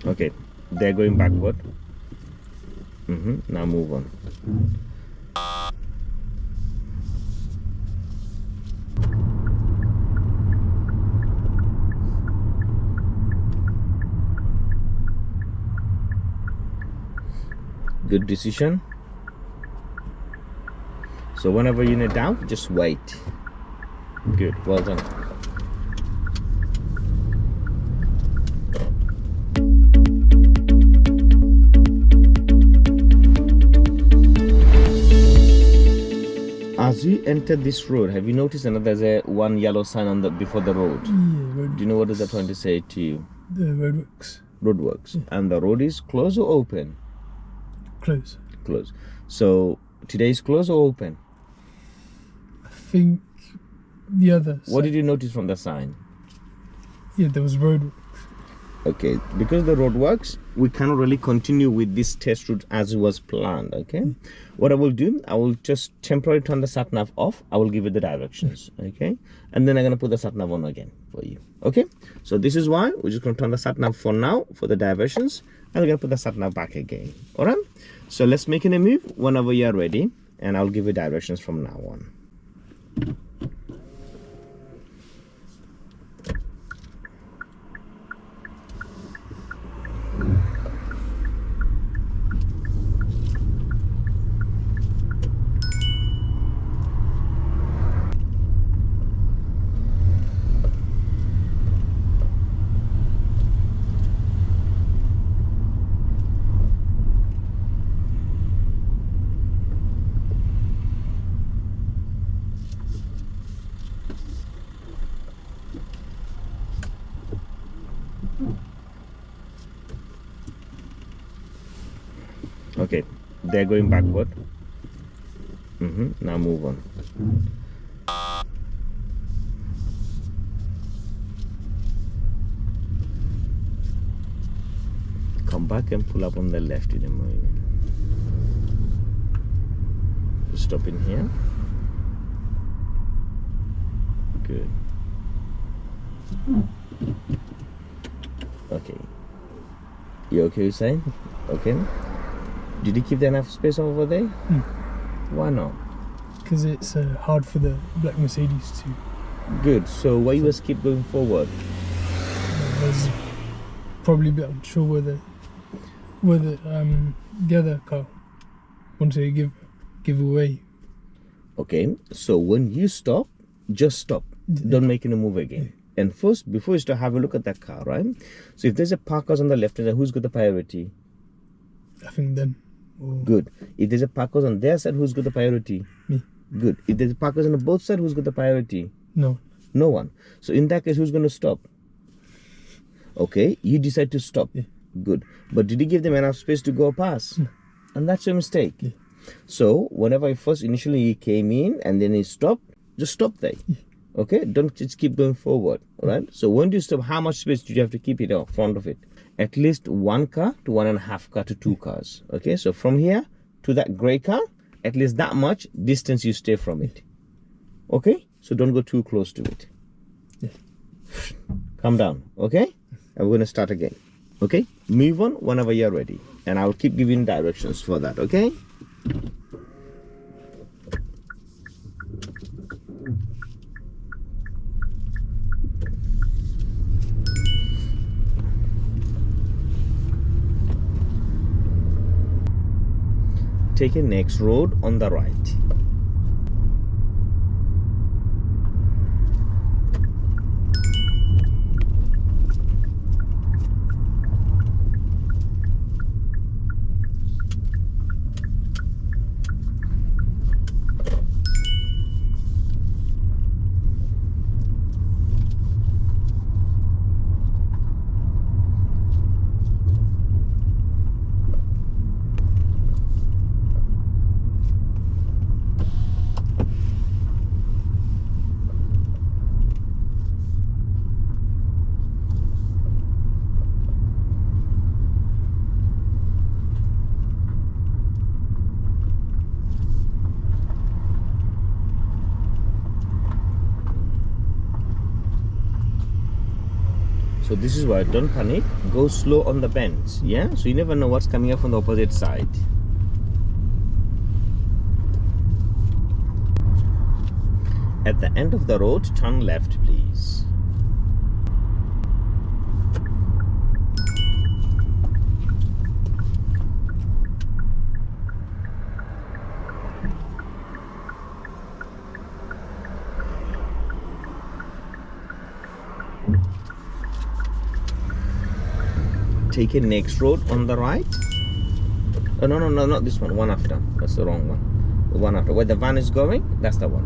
Okay, they're going backward. Now move on. Good decision. So whenever you're in doubt, just wait. Good, well done. As you enter this road, have you noticed there's a one yellow sign on the before the road? Yeah, road. Do you know what is that trying to say to you? The roadworks. Roadworks. Yeah. And the road is closed or open? Close. Closed. So today is closed or open? I think the other side. What did you notice from the sign? Yeah, there was roadworks. Okay, because the road works, we cannot really continue with this test route as it was planned. Okay, what I will do, I will just temporarily turn the sat nav off. I will give you the directions. Okay, and then I'm gonna put the sat nav on again for you. Okay, so this is why we're just gonna turn the sat nav for now for the diversions, and we're gonna put the sat nav back again. All right, so let's make a move whenever you're ready, and I'll give you directions from now on. Okay, they're going backward. Now move on. Come back and pull up on the left in a moment. Stop in here. Good. Okay. You okay with saying? Okay. Did you keep there enough space over there? Why not? Because it's hard for the black Mercedes to. Good. So why you just keep going forward? I was probably a bit unsure whether the other car wanted to give away. Okay. So when you stop, just stop. Don't make any move again. And first, before you start, have a look at that car, right? So if there's a parkers on the left, who's got the priority? I think them. Or Good. If there's a parkers on their side, who's got the priority? Me. Good. If there's a parkers on both sides, who's got the priority? No. No one. So in that case, who's going to stop? Okay, you decide to stop. Yeah. Good. But did you give them enough space to go past? No. And that's your mistake. Yeah. So whenever initially he came in and then he stopped, just stop there. Yeah. Okay, don't just keep going forward. All right. So when you stop, how much space do you have to keep it in front of it? At least one car to 1.5 car to 2 cars. Okay, so from here to that gray car, at least that much distance you stay from it. Okay, so don't go too close to it. Yeah. Calm down. Okay, and we're gonna start again. Okay, move on whenever you're ready, and I'll keep giving directions for that. Okay. Take a next road on the right. So this is why, don't panic, go slow on the bends, yeah? So you never know what's coming up from the opposite side. At the end of the road, turn left, please. Take a next road on the right. Oh, no, not this one. One after. That's the wrong one. The one after. Where the van is going, that's the one.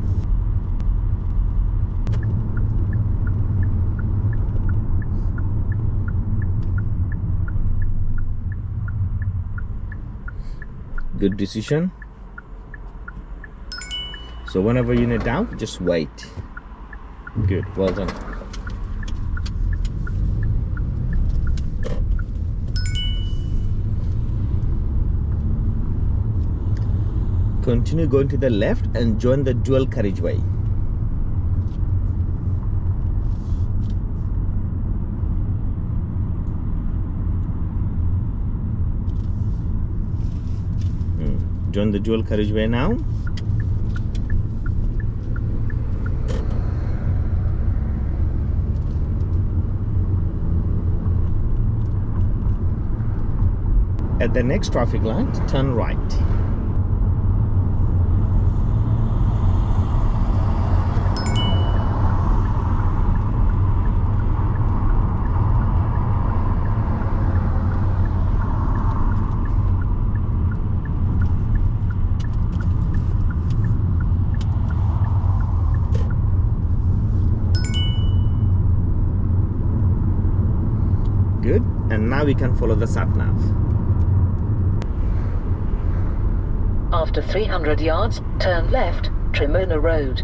Good decision. So whenever you're in a doubt, just wait. Good. Well done. Continue going to the left and join the dual carriageway. Join the dual carriageway now. At the next traffic light, turn right. Good, and now we can follow the sat nav. After 300 yards, turn left, Tremona Road.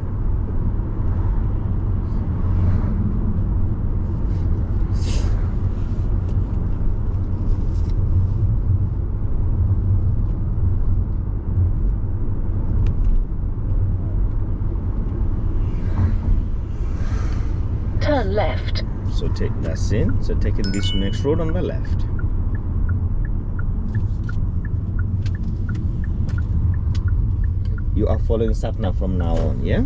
Turn left. So take that's in. So taking this next road on the left. You are following sat nav from now on, yeah?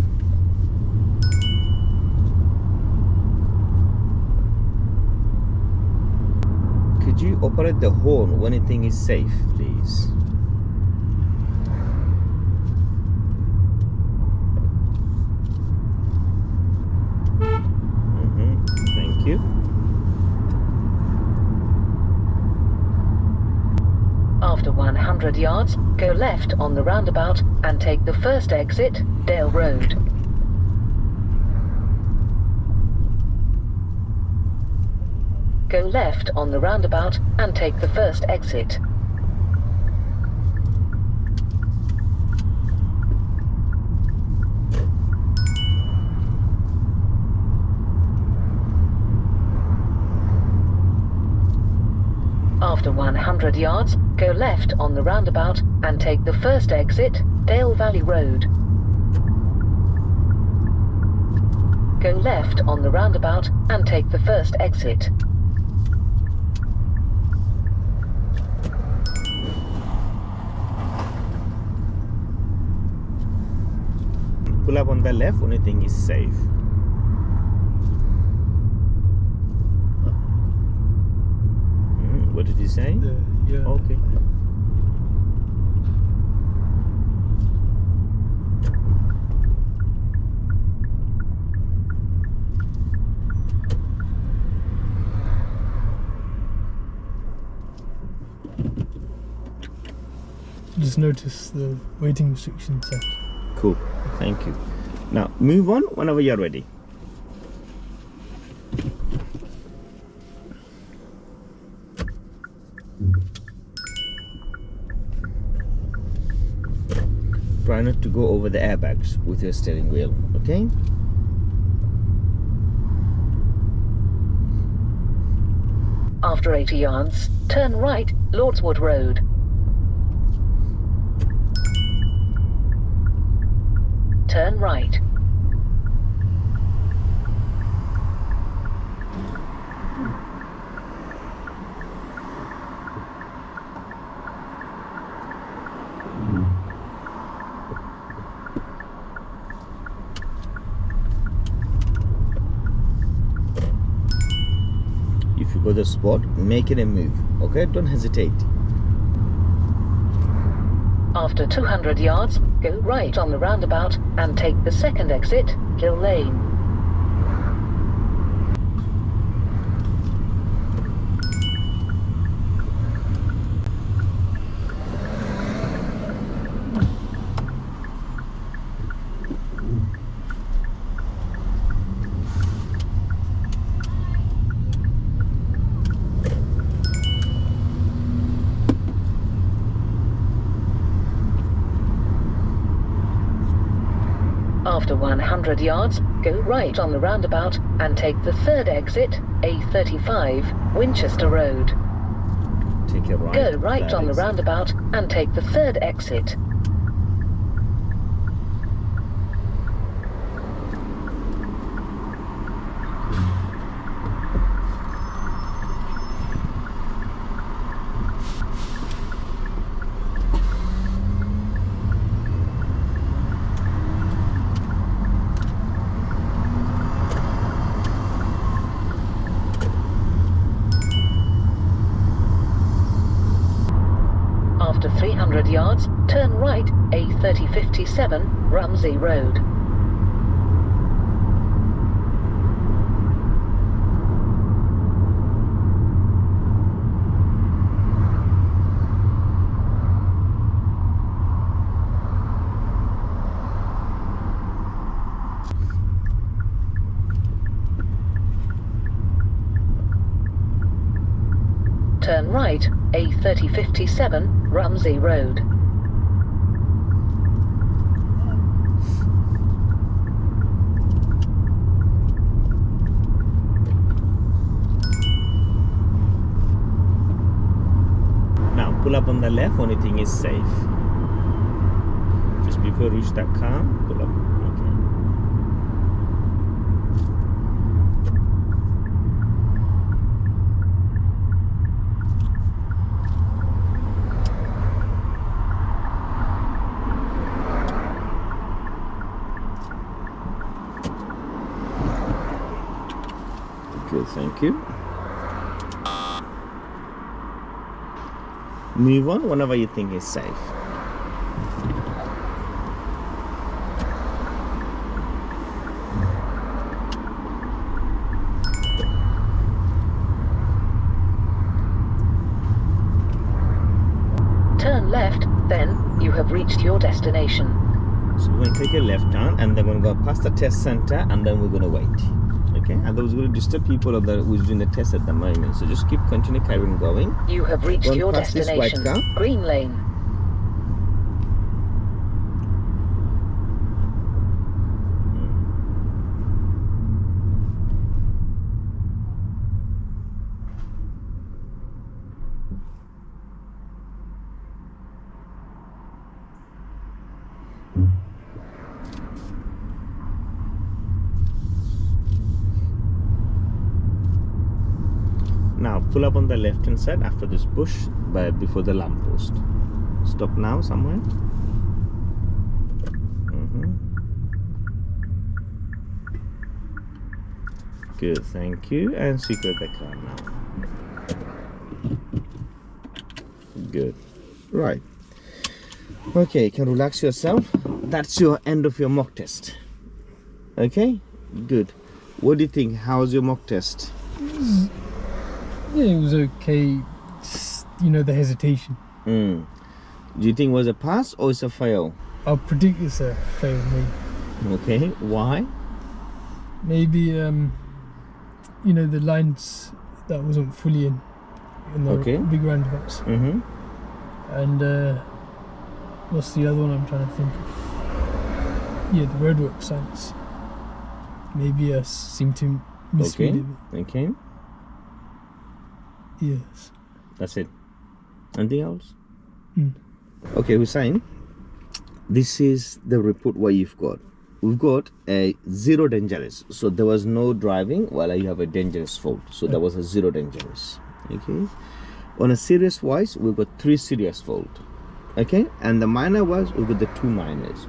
Could you operate the horn when you think is safe, please? Thank you. After 100 yards, go left on the roundabout and take the first exit, Dale Road. Go left on the roundabout and take the first exit. After 100 yards, go left on the roundabout and take the first exit, Dale Valley Road. Go left on the roundabout and take the first exit. Pull up on the left when you think is safe. What did he say? Yeah. Okay. Just notice the waiting restriction set. Cool. Thank you. Now move on whenever you're ready. Try not to go over the airbags with your steering wheel, okay? After 80 yards, turn right, Lordswood Road. Turn right. go to the spot, make it a move. Okay, don't hesitate. After 200 yards, go right on the roundabout and take the second exit, Hill Lane. After 100 yards, go right on the roundabout and take the third exit, A35, Winchester Road. Take a right. Go right on the roundabout and take the third exit. After 300 yards, turn right, A3057, Rumsey Road. Turn right, A3057, Rumsey Road. Now pull up on the left when you think is safe. Just before you reach that car, pull up. Good, thank you. Move on whenever you think is safe. Turn left, then you have reached your destination. So we're going to take a left turn and then we're going to go past the test center and then we're going to wait. Okay, and those going to disturb people who's doing the test at the moment. So just continue carrying going. You have reached your destination. Green Lane. Now pull up on the left hand side after this bush before the lamppost. Stop now somewhere. Good, thank you, and secure the car now. Good, right. Okay, you can relax yourself. That's your end of your mock test. Okay, good. What do you think? How's your mock test? Yeah, it was okay. Just, the hesitation. Do you think it was a pass or it's a fail? I'll predict it's a fail, maybe. Okay, why? Maybe, the lines that wasn't fully in the big roundabouts. And what's the other one I'm trying to think of? Yeah, the Roadworks signs. Maybe I seem to misread it. Okay. Yes. That's it. Anything else? Okay, Hussein, this is the report what you've got. We've got a 0 dangerous. So there was no driving while you have a dangerous fault. So there was a 0 dangerous. Okay. On a serious wise, we've got 3 serious fault. Okay. And the minor wise, we've got the 2 minors.